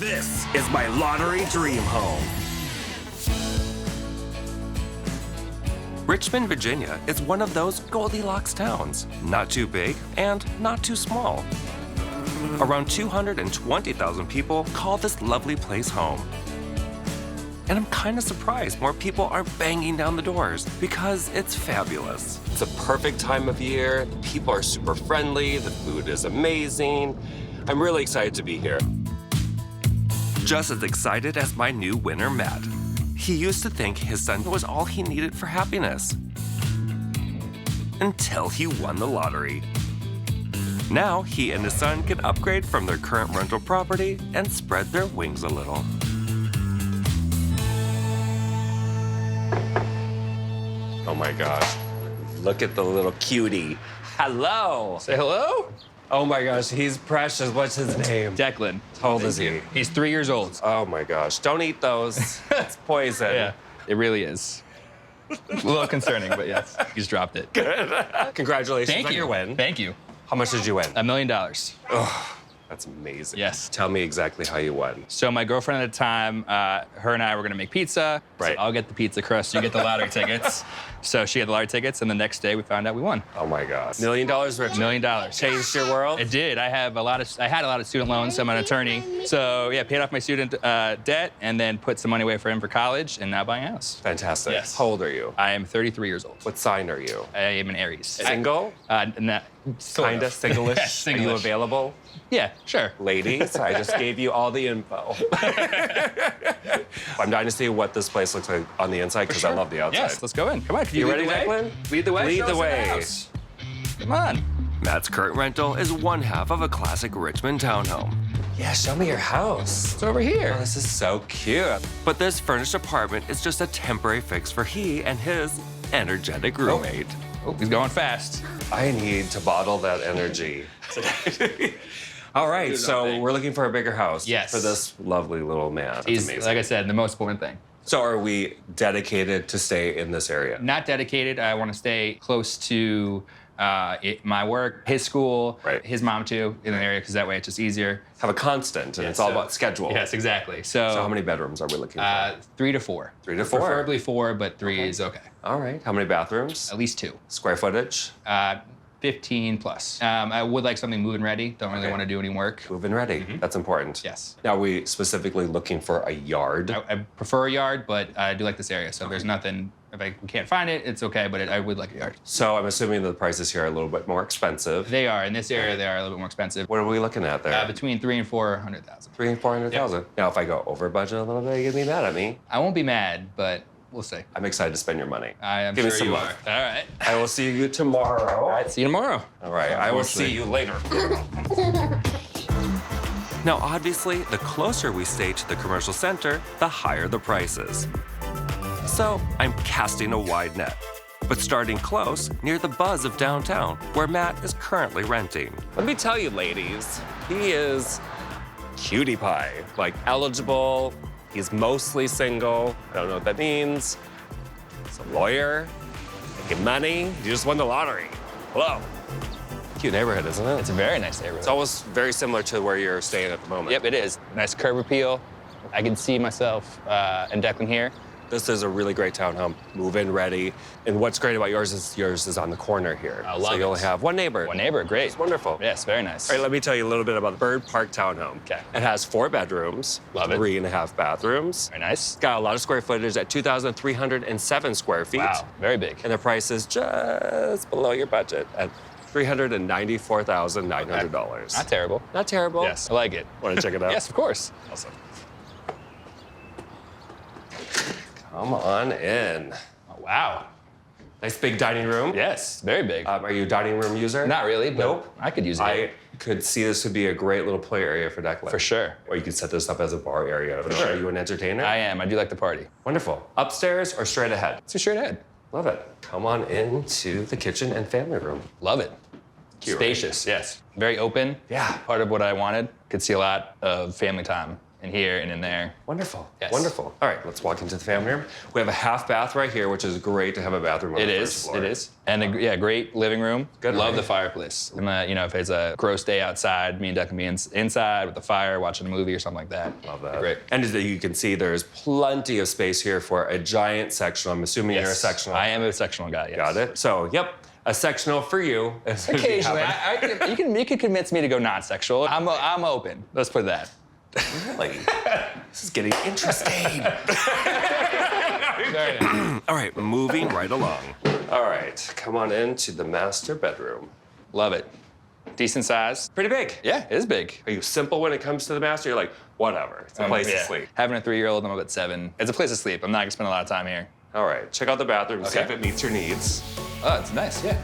This is my lottery dream home. Richmond, Virginia is one of those Goldilocks towns. Not too big and not too small. Around 220,000 people call this lovely place home. And I'm kind of surprised more people are banging down the doors because it's fabulous. It's a perfect time of year. The people are super friendly. The food is amazing. I'm really excited to be here. Just as excited as my new winner, Matt. He used to think his son was all he needed for happiness. Until he won the lottery. Now he and his son can upgrade from their current rental property and spread their wings a little. Oh my gosh, look at the little cutie. Hello. Say hello? Oh my gosh, he's precious. What's his name? Declan. How old is he? He's 3 years old. Oh my gosh, don't eat those. It's poison. Yeah, it really is. A little concerning, but yes, he's dropped it. Good. Congratulations Thank on you. your win. Thank you. How much did you win? $1 million. Oh, that's amazing. Yes. Tell me exactly how you won. So my girlfriend at the time, her and I were gonna make pizza. Right. So I'll get the pizza crust, you get the lottery tickets. So she had the lottery tickets, and the next day we found out we won. Oh my gosh. $1 million, Richard. $1 million. Changed your world? It did. I had a lot of student loans, so I'm an attorney. So yeah, paid off my student debt and then put some money away for him for college and now buying a house. Fantastic. Yes. How old are you? I am 33 years old. What sign are you? I am an Aries. Single? Sort Kinda of. single-ish? Yeah, Are you single-ish. available? Yeah, sure. Ladies, I just gave you all the info. I'm dying to see what this place looks like on the inside because I love the outside. Yes, let's go in. Come on, can You you ready, lead the way? Declan? Lead the way. Lead Show the us way. house. Come on. Matt's current rental is one half of a classic Richmond townhome. Yeah, show me your house. It's over here. Oh, this is so cute. But this furnished apartment is just a temporary fix for he and his energetic roommate. Oh, he's going fast. I need to bottle that energy. All right, so we're looking for a bigger house Yes. for this lovely little man. That's He's, amazing. like I said, the most important thing. So are we dedicated to stay in this area? Not dedicated. I want to stay close to my work, his school, Right. his mom too, in the area, because that way it's just easier. Have a constant, and it's all about schedule. Yes, exactly. So how many bedrooms are we looking for? 3 to 4. 3 to 4. Preferably 4, but 3 is okay. All right. How many bathrooms? At least 2. Square footage? 15 plus. I would like something move-in ready. Don't really Okay. want to do any work. Move-in ready. That's important. Yes. Now, are we specifically looking for a yard? I prefer a yard, but I do like this area. So if there's nothing, if we can't find it, it's okay, but I would like a yard. So I'm assuming the prices here are a little bit more expensive. They are. In this area, they are a little bit more expensive. What are we looking at there? Between 300,000 and 400,000. 300,000 and 400,000. Now, if I go over budget a little bit, you're gonna be mad at me. I won't be mad, but we'll see. I'm excited to spend your money. I am Give me sure some you love. are. All right. I will see you tomorrow. All right. See you tomorrow. All right. I will see you later. Now, obviously, the closer we stay to the commercial center, the higher the prices. So I'm casting a wide net, but starting close near the buzz of downtown, where Matt is currently renting. Let me tell you, ladies, he is cutie pie. Like, eligible. He's mostly single. I don't know what that means. He's a lawyer, making money. You just won the lottery. Hello. Cute neighborhood, isn't it? It's a very nice neighborhood. It's almost very similar to where you're staying at the moment. Yep, it is. Nice curb appeal. I can see myself and Declan here. This is a really great townhome, move-in ready. And what's great about yours is on the corner here. I love so you only it. have one neighbor. One neighbor, great. It's wonderful. Yes, very nice. All right, let me tell you a little bit about the Bird Park townhome. Okay. It has 4 bedrooms, Love it. 3.5 bathrooms. Very nice. It's got a lot of square footage at 2,307 square feet. Wow, very big. And the price is just below your budget at $394,900. Not terrible. Not terrible. Yes, I like it. Want to check it out? Yes, of course. Awesome. Come on in. Oh, wow. Nice big dining room. Yes, very big. Are you a dining room user? Not really, but Nope. I could use it. I could see this would be a great little play area for Declan. For sure. Or you could set this up as a bar area. sure. Are you an entertainer? I am. I do like the party. Wonderful. Upstairs or straight ahead? Let's go straight ahead. Love it. Come on into the kitchen and family room. Love it. Cute, right? Spacious, yes. Very open. Yeah. Part of what I wanted. Could see a lot of family time in here and in there. Wonderful. Yes. Wonderful. All right, let's walk into the family room. We have a half bath right here, which is great to have a bathroom on the first floor. It is. And yeah, great living room. Good. Love the fireplace. And if it's a gross day outside, me and Duck can be inside with the fire, watching a movie or something like that. Love that. Great. And as you can see, there's plenty of space here for a giant sectional. I'm assuming you're a sectional. I am a sectional guy, yes. Got it. So, yep, a sectional for you. Occasionally. You can convince me to go non-sexual. I'm open. Let's put that. Really? This is getting interesting. Very nice. All right, moving right along. All right, come on into the master bedroom. Love it. Decent size. Pretty big. Yeah, it is big. Are you simple when it comes to the master? You're like, whatever. It's a place to sleep. Having a 3-year-old, I'm about 7. It's a place to sleep. I'm not gonna spend a lot of time here. All right, check out the bathroom, see if it meets your needs. Oh, it's nice, yeah.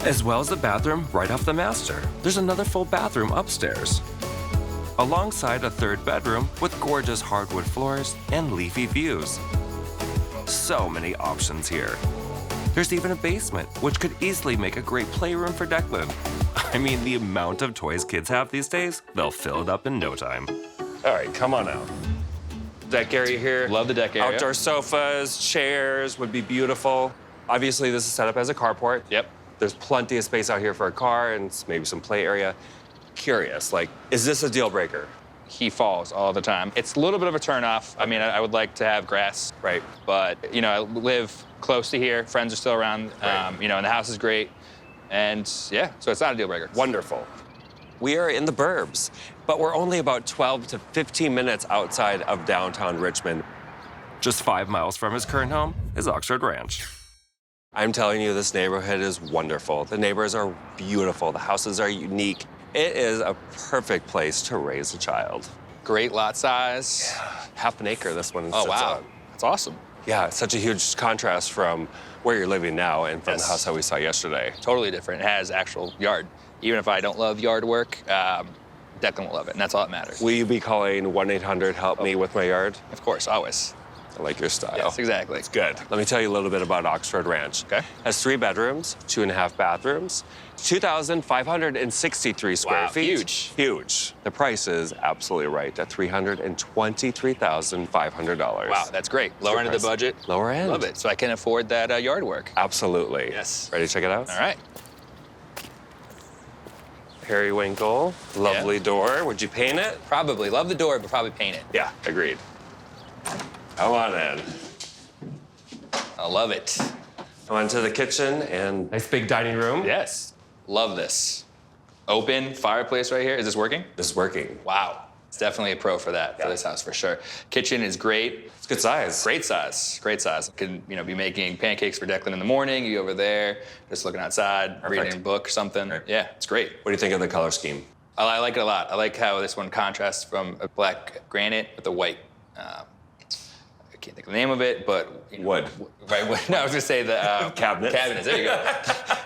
As well as the bathroom right off the master, there's another full bathroom upstairs. Alongside a third bedroom with gorgeous hardwood floors and leafy views. So many options here. There's even a basement, which could easily make a great playroom for Declan. I mean, the amount of toys kids have these days, they'll fill it up in no time. All right, come on out. Deck area here. Love the deck area. Outdoor sofas, chairs would be beautiful. Obviously, this is set up as a carport. Yep. There's plenty of space out here for a car and maybe some play area. Curious, is this a deal breaker? He falls all the time. It's a little bit of a turnoff. I mean, I would like to have grass. Right. But, I live close to here. Friends are still around. Right. And the house is great. And yeah, so it's not a deal breaker. Wonderful. We are in the burbs, but we're only about 12 to 15 minutes outside of downtown Richmond. Just 5 miles from his current home is Oxford Ranch. I'm telling you, this neighborhood is wonderful. The neighbors are beautiful. The houses are unique. It is a perfect place to raise a child. Great lot size. Yeah. Half an acre, this one Oh, sits wow. on. That's awesome. Yeah, it's such a huge contrast from where you're living now and from the house that we saw yesterday. Totally different. It has actual yard. Even if I don't love yard work, Declan will love it, and that's all that matters. Will you be calling 1-800-HELP me with my yard? Of course, always. I like your style. Yes, exactly. It's good. Let me tell you a little bit about Oxford Ranch. Okay. Has 3 bedrooms, 2.5 bathrooms, 2,563 square feet. Huge. Huge. The price is absolutely right at $323,500. Wow, that's great. Lower end of the budget. Lower end. Love it. So I can afford that yard work. Absolutely. Yes. Ready to check it out? All right. Periwinkle. Lovely door. Would you paint it? Probably. Love the door, but probably paint it. Yeah, agreed. Come on in. I love it. On to the kitchen and nice big dining room. Yes. Love this. Open fireplace right here. Is this working? This is working. Wow. It's definitely a pro for that, for this house, for sure. Kitchen is great. It's good size. Great size. Great size. Can, be making pancakes for Declan in the morning. You over there, just looking outside, reading a book or something. Right. Yeah, it's great. What do you think of the color scheme? I like it a lot. I like how this one contrasts from a black granite with a white. I can't think of the name of it, but Wood. Right. No, I was gonna say the Cabinets. Cabinets. There you go.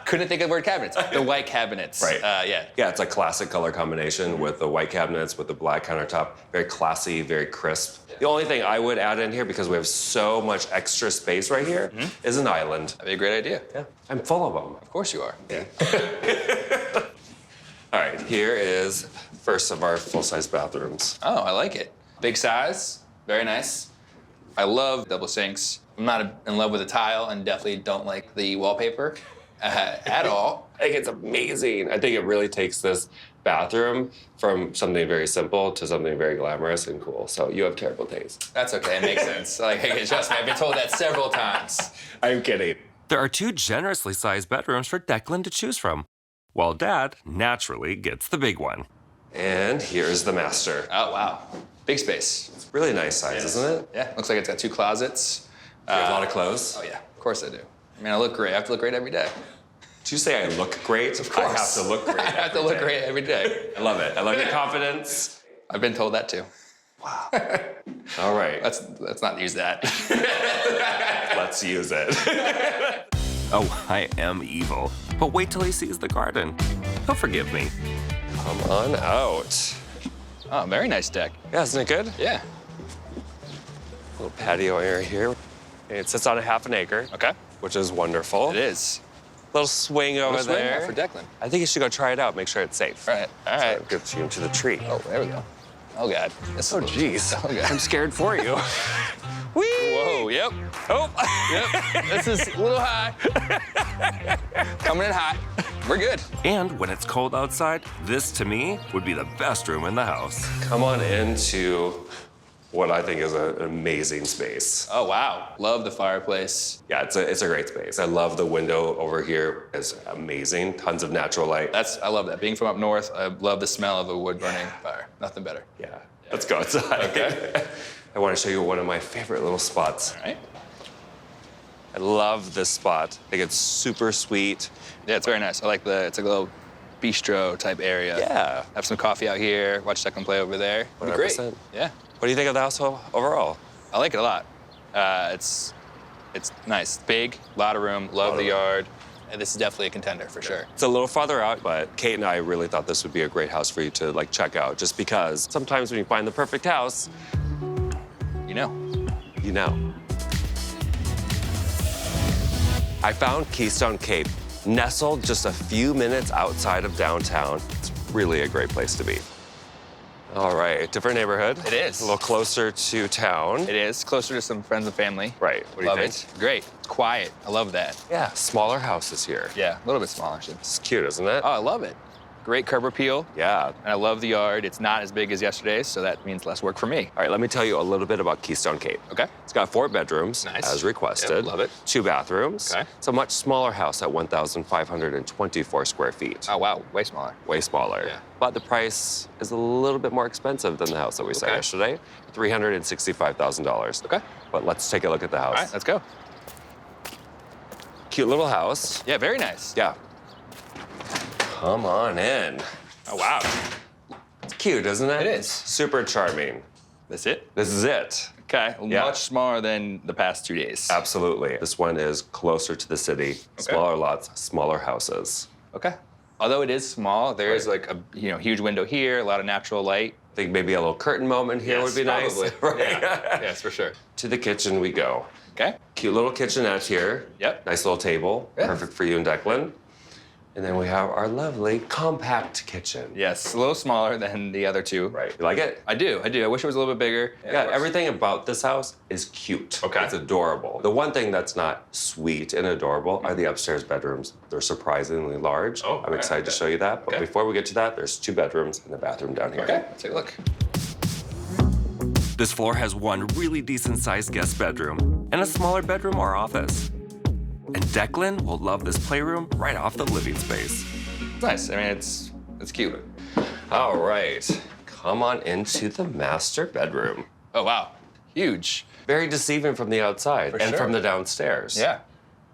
Couldn't think of the word cabinets. The white cabinets. Right. Yeah. Yeah, it's a classic color combination with the white cabinets, with the black countertop. Very classy, very crisp. The only thing I would add in here, because we have so much extra space right here, is an island. That'd be a great idea. Yeah, I'm full of them. Of course you are. Yeah. All right, here is first of our full-size bathrooms. Oh, I like it. Big size. Very nice. I love double sinks. I'm not in love with the tile and definitely don't like the wallpaper at all. I think it's amazing. I think it really takes this bathroom from something very simple to something very glamorous and cool. So you have terrible taste. That's okay. It makes sense. Trust me, I've been told that several times. I'm kidding. There are 2 generously sized bedrooms for Declan to choose from, while Dad naturally gets the big one. And here's the master. Oh, wow. Big space. It's really nice size, isn't it? Yeah, looks like it's got 2 closets. You have a lot of clothes. Oh, yeah. Of course I do. I mean, I look great. I have to look great every day. Did you say I look great? Of course. I have to look great. I have to look great every day. I love it. I love your confidence. I've been told that too. Wow. All right. Let's not use that. Let's use it. Oh, I am evil. But wait till he sees the garden. He'll forgive me. Come on out. Oh, very nice deck. Yeah, isn't it good? Yeah. Little patio area here. It sits on a half an acre. Okay. Which is wonderful. It is. Little swing over there. For Declan. I think you should go try it out. Make sure it's safe. All right. So get you into the tree. Oh, there we go. Oh, God. It's Oh, geez. Oh, God. I'm scared for you. Whee! Whoa, yep. Oh. Yep. This is a little high. Coming in hot. We're good. And when it's cold outside, this, to me, would be the best room in the house. Come on into what I think is an amazing space. Oh, wow. Love the fireplace. Yeah, it's a great space. I love the window over here. It's amazing. Tons of natural light. I love that. Being from up north, I love the smell of a wood-burning fire. Nothing better. Yeah. Let's go outside. Okay. I want to show you one of my favorite little spots. All right. I love this spot. I think it's super sweet. Yeah, it's very nice. It's like a little bistro type area. Yeah. Have some coffee out here, watch Declan play over there. It'd be great. 100%. Yeah. What do you think of the house overall? I like it a lot. It's nice. Big, a lot of room, love the yard. And this is definitely a contender for sure. It's a little farther out, but Kate and I really thought this would be a great house for you to check out, just because sometimes when you find the perfect house, You know. you know. I found Keystone Cape, nestled just a few minutes outside of downtown. It's really a great place to be. All right, different neighborhood. It is. A little closer to town. It is closer to some friends and family. Right, what do you Love think? it. Great. It's quiet. I love that. Yeah, smaller houses here. Yeah, a little bit smaller. It's cute, isn't it? Oh, I love it. Great curb appeal. Yeah. And I love the yard. It's not as big as yesterday's, so that means less work for me. All right, let me tell you a little bit about Keystone Cape. Okay. It's got 4 bedrooms, Nice. as requested. Yep, love it. 2 bathrooms. Okay. It's a much smaller house at 1,524 square feet. Oh, wow. Way smaller. Way smaller. Yeah. But the price is a little bit more expensive than the house that we saw Okay. yesterday, $365,000. Okay. But let's take a look at the house. All right, let's go. Cute little house. Yeah, very nice. Yeah. Come on in. Oh, wow. It's cute, isn't it? It is. Super charming. That's it? This is it. Okay. Yeah. Much smaller than the past 2 days. Absolutely. This one is closer to the city, smaller lots, smaller houses. Okay. Although it is small, there is like a huge window here, a lot of natural light. I think maybe a little curtain moment here would be nice. Probably. Yeah. Yes, for sure. To the kitchen we go. Okay. Cute little kitchenette here. Yep. Nice little table. Yeah. Perfect for you and Declan. And then we have our lovely compact kitchen. Yes, a little smaller than the other two. Right. You like it? I do. I wish it was a little bit bigger. Yeah, everything about this house is cute. Okay. It's adorable. The one thing that's not sweet and adorable are the upstairs bedrooms. They're surprisingly large. Oh, I'm excited to show you that. But Okay. before we get to that, there's 2 bedrooms and a bathroom down here. Okay, let's take a look. This floor has one really decent-sized guest bedroom and a smaller bedroom or office. And Declan will love this playroom right off the living space. It's nice. I mean, it's cute. All right, come on into the master bedroom. Oh, wow. Huge. Very deceiving from the outside For and sure. from the downstairs. Yeah.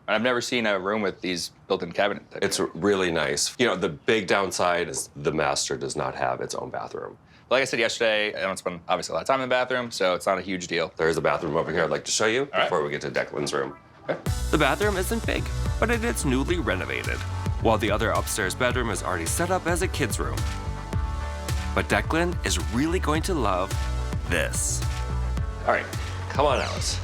And I've never seen a room with these built-in cabinet. It's really nice. You know, the big downside is the master does not have its own bathroom. Like I said yesterday, I don't spend obviously a lot of time in the bathroom, so it's not a huge deal. There is a bathroom over here I'd like to show you All right. before we get to Declan's room. Okay. The bathroom isn't big, but it is newly renovated, while the other upstairs bedroom is already set up as a kid's room. But Declan is really going to love this. All right, come on out.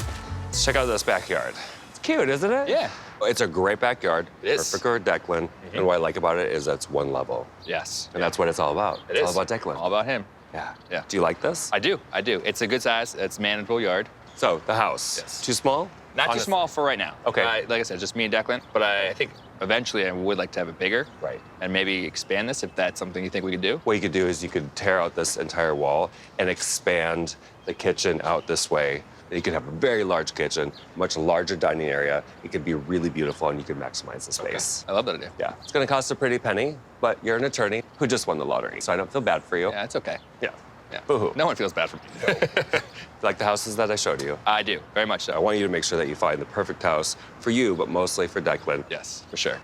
Let's check out this backyard. It's cute, isn't it? Yeah. It's a great backyard. It is. Perfect for Declan. And what I like about it is that it's one level. Yes. And that's what it's all about. It it's is. all about Declan. All about him. Yeah. Yeah. Do you like this? I do. It's a good size. It's a manageable yard. So, the house. Yes. Too small? Not too Honestly. small for right now. Okay. Like I said, just me and Declan. But I think eventually I would like to have it bigger. Right. And maybe expand this if that's something you think we could do. What you could do is you could tear out this entire wall and expand the kitchen out this way. And you could have a very large kitchen, much larger dining area. It could be really beautiful and you could maximize the space. I love that idea. Yeah. It's gonna cost a pretty penny, but you're an attorney who just won the lottery, so I don't feel bad for you. Yeah, it's okay. Yeah. Yeah. Boo-hoo. No one feels bad for me. Like the houses that I showed you. I do, very much so. I want you to make sure that you find the perfect house for you, but mostly for Declan. Yes, for sure.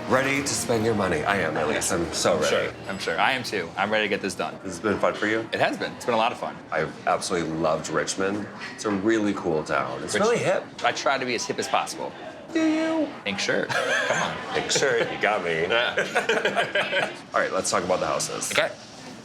Ready to spend your money. I am, at least. I'm so ready. I'm sure. I am too. I'm ready to get this done. This has been fun for you? It has been. It's been a lot of fun. I've absolutely loved Richmond. It's a really cool town. It's really hip. I try to be as hip as possible. Do you? Pink shirt. Come on. Make sure you got me. All right, let's talk about the houses. Okay.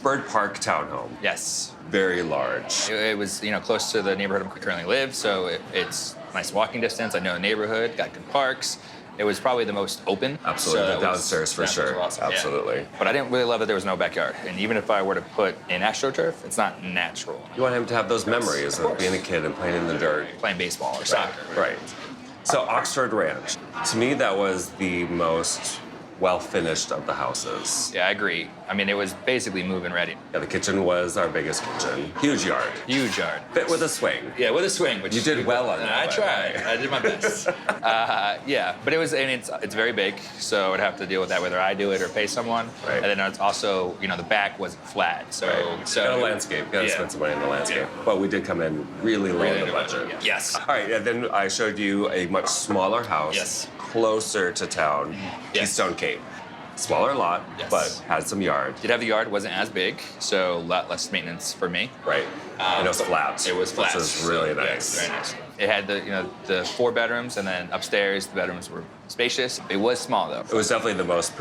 Bird Park townhome. Yes. Very large. It was, close to the neighborhood I currently live, so it's nice walking distance. I know the neighborhood, got good parks. It was probably the most open. Absolutely, so the downstairs for sure. Awesome. Absolutely. Yeah. But I didn't really love that there was no backyard. And even if I were to put in AstroTurf, it's not natural. You want him to have those memories of being a kid and playing in the dirt. Playing baseball or soccer. Right. So Oxford Ranch, to me, that was the most well-finished of the houses. Yeah, I agree. I mean, it was basically move-in ready. Yeah, the kitchen was our biggest kitchen. Huge yard. Huge yard. Fit with a swing. Yeah, with a swing. Which You did well on that. I tried. I did my best. Yeah, but it was, and it's very big, so I'd have to deal with that whether I do it or pay someone. Right. And then it's also, the back wasn't flat, so Got a landscape. Got to spend some money on the landscape. Yeah. But we did come in really low in the budget. Yes. All right, and then I showed you a much smaller house. Yes. Closer to town, Yes. Keystone Cape. Smaller lot, Yes. but had some yard. Did have the yard, wasn't as big, so a lot less maintenance for me. Right. And it was flat. It was flat. Which was really so, nice. Yeah, very nice. It had the 4 bedrooms, and then upstairs the bedrooms were spacious. It was small though. It was definitely the most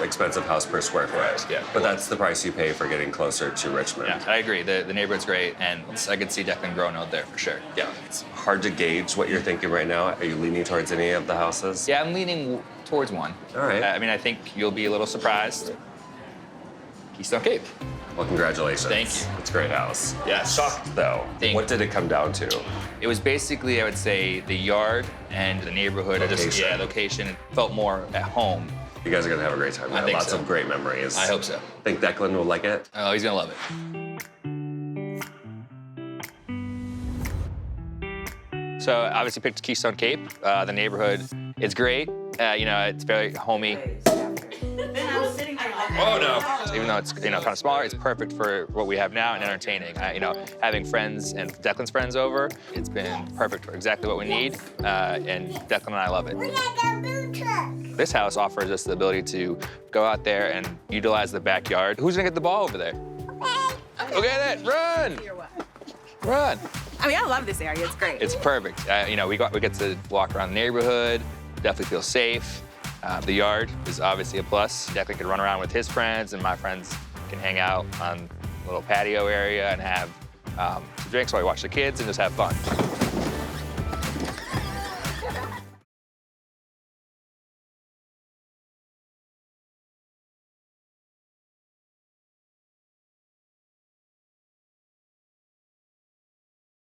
expensive house per square foot. Yeah. But that's the price you pay for getting closer to Richmond. Yeah, I agree. The neighborhood's great, and I could see Declan growing out there for sure. Yeah. It's hard to gauge what you're thinking right now. Are you leaning towards any of the houses? Yeah, I'm leaning towards one. All right. I mean, I think you'll be a little surprised. Keystone Cape. Well, congratulations. Thank you. It's a great house. Yes. Shocked though. What did it come down to? It was basically, I would say, the yard and the neighborhood. Location. Location. It felt more at home. You guys are gonna have a great time. I think Lots so. of great memories. I hope so. Think Declan will like it? Oh, he's gonna love it. So obviously picked Keystone Cape. The neighborhood is great. It's very homey. Oh no! Even though it's kind of smaller, it's perfect for what we have now and entertaining. Having friends and Declan's friends over, it's been perfect for exactly what we need. And Declan and I love it. This house offers us the ability to go out there and utilize the backyard. Who's gonna get the ball over there? Look at it! Run! Run! I mean, I love this area. It's great. It's perfect. We get to walk around the neighborhood. Definitely feel safe. The yard is obviously a plus. Declan can run around with his friends, and my friends can hang out on a little patio area and have some drinks while we watch the kids and just have fun.